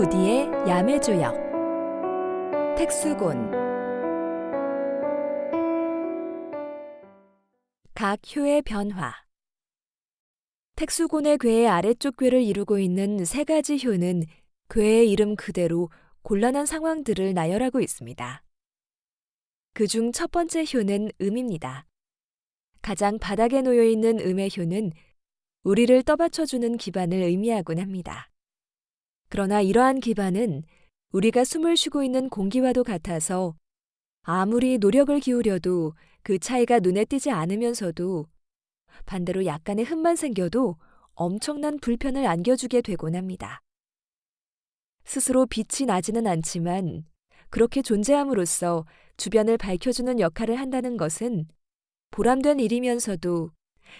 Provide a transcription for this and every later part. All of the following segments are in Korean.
부디의 야매주역 택수곤 각 효의 변화 택수곤의 괴의 아래쪽 괴를 이루고 있는 세 가지 효는 괴의 이름 그대로 곤란한 상황들을 나열하고 있습니다. 그중 첫 번째 효는 음입니다. 가장 바닥에 놓여 있는 음의 효는 우리를 떠받쳐주는 기반을 의미하곤 합니다. 그러나 이러한 기반은 우리가 숨을 쉬고 있는 공기와도 같아서 아무리 노력을 기울여도 그 차이가 눈에 띄지 않으면서도 반대로 약간의 흠만 생겨도 엄청난 불편을 안겨주게 되곤 합니다. 스스로 빛이 나지는 않지만 그렇게 존재함으로써 주변을 밝혀주는 역할을 한다는 것은 보람된 일이면서도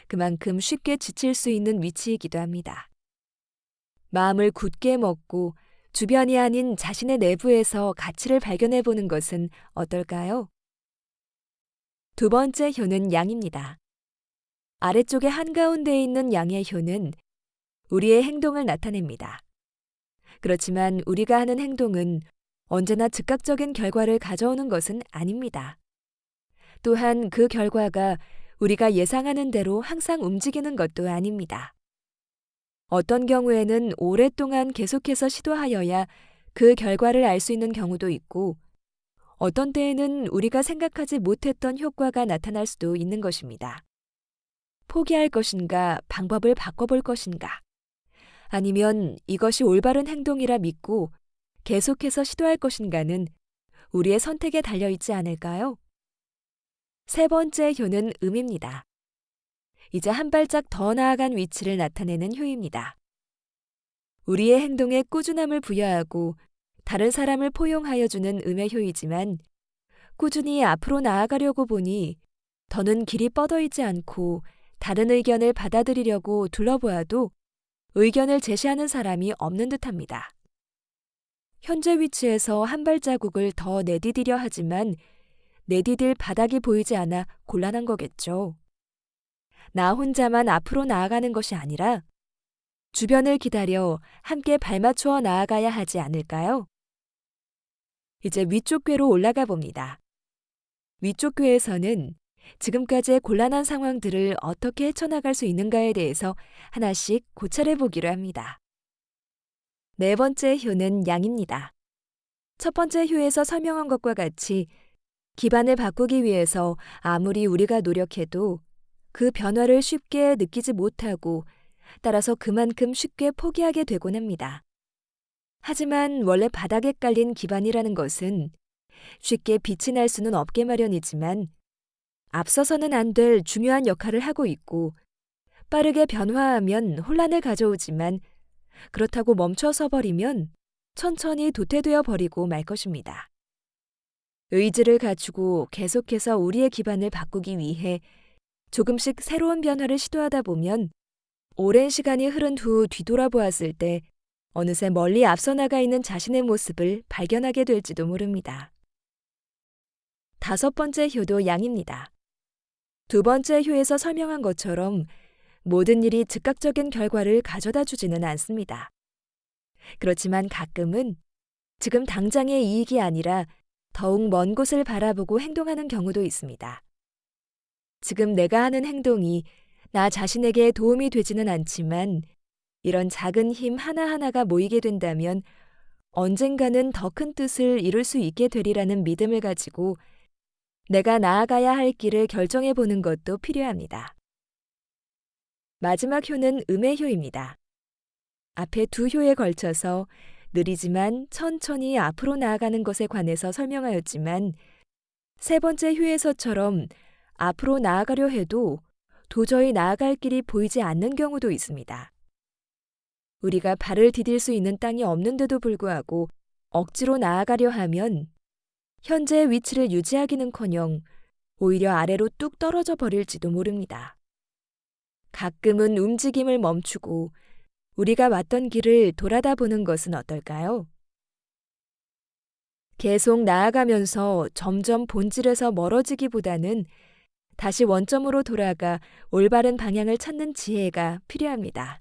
그만큼 쉽게 지칠 수 있는 위치이기도 합니다. 마음을 굳게 먹고 주변이 아닌 자신의 내부에서 가치를 발견해보는 것은 어떨까요? 두 번째 효는 양입니다. 아래쪽에 한가운데에 있는 양의 효는 우리의 행동을 나타냅니다. 그렇지만 우리가 하는 행동은 언제나 즉각적인 결과를 가져오는 것은 아닙니다. 또한 그 결과가 우리가 예상하는 대로 항상 움직이는 것도 아닙니다. 어떤 경우에는 오랫동안 계속해서 시도하여야 그 결과를 알 수 있는 경우도 있고, 어떤 때에는 우리가 생각하지 못했던 효과가 나타날 수도 있는 것입니다. 포기할 것인가, 방법을 바꿔볼 것인가, 아니면 이것이 올바른 행동이라 믿고 계속해서 시도할 것인가는 우리의 선택에 달려있지 않을까요? 세 번째 효는 음입니다. 이제 한 발짝 더 나아간 위치를 나타내는 효입니다. 우리의 행동에 꾸준함을 부여하고 다른 사람을 포용하여 주는 음의 효이지만 꾸준히 앞으로 나아가려고 보니 더는 길이 뻗어 있지 않고 다른 의견을 받아들이려고 둘러보아도 의견을 제시하는 사람이 없는 듯합니다. 현재 위치에서 한 발자국을 더 내디디려 하지만 내디딜 바닥이 보이지 않아 곤란한 거겠죠. 나 혼자만 앞으로 나아가는 것이 아니라 주변을 기다려 함께 발맞추어 나아가야 하지 않을까요? 이제 위쪽 궤로 올라가 봅니다. 위쪽 궤에서는 지금까지의 곤란한 상황들을 어떻게 헤쳐나갈 수 있는가에 대해서 하나씩 고찰해 보기로 합니다. 네 번째 효는 양입니다. 첫 번째 효에서 설명한 것과 같이 기반을 바꾸기 위해서 아무리 우리가 노력해도 그 변화를 쉽게 느끼지 못하고 따라서 그만큼 쉽게 포기하게 되곤 합니다. 하지만 원래 바닥에 깔린 기반이라는 것은 쉽게 빛이 날 수는 없게 마련이지만 앞서서는 안 될 중요한 역할을 하고 있고 빠르게 변화하면 혼란을 가져오지만 그렇다고 멈춰서 버리면 천천히 도태되어 버리고 말 것입니다. 의지를 갖추고 계속해서 우리의 기반을 바꾸기 위해 조금씩 새로운 변화를 시도하다 보면 오랜 시간이 흐른 후 뒤돌아보았을 때 어느새 멀리 앞서 나가 있는 자신의 모습을 발견하게 될지도 모릅니다. 다섯 번째 효도 양입니다. 두 번째 효에서 설명한 것처럼 모든 일이 즉각적인 결과를 가져다 주지는 않습니다. 그렇지만 가끔은 지금 당장의 이익이 아니라 더욱 먼 곳을 바라보고 행동하는 경우도 있습니다. 지금 내가 하는 행동이 나 자신에게 도움이 되지는 않지만 이런 작은 힘 하나하나가 모이게 된다면 언젠가는 더 큰 뜻을 이룰 수 있게 되리라는 믿음을 가지고 내가 나아가야 할 길을 결정해 보는 것도 필요합니다. 마지막 효는 음의 효입니다. 앞에 두 효에 걸쳐서 느리지만 천천히 앞으로 나아가는 것에 관해서 설명하였지만 세 번째 효에서처럼 앞으로 나아가려 해도 도저히 나아갈 길이 보이지 않는 경우도 있습니다. 우리가 발을 디딜 수 있는 땅이 없는데도 불구하고 억지로 나아가려 하면 현재의 위치를 유지하기는커녕 오히려 아래로 뚝 떨어져 버릴지도 모릅니다. 가끔은 움직임을 멈추고 우리가 왔던 길을 돌아다 보는 것은 어떨까요? 계속 나아가면서 점점 본질에서 멀어지기보다는 다시 원점으로 돌아가 올바른 방향을 찾는 지혜가 필요합니다.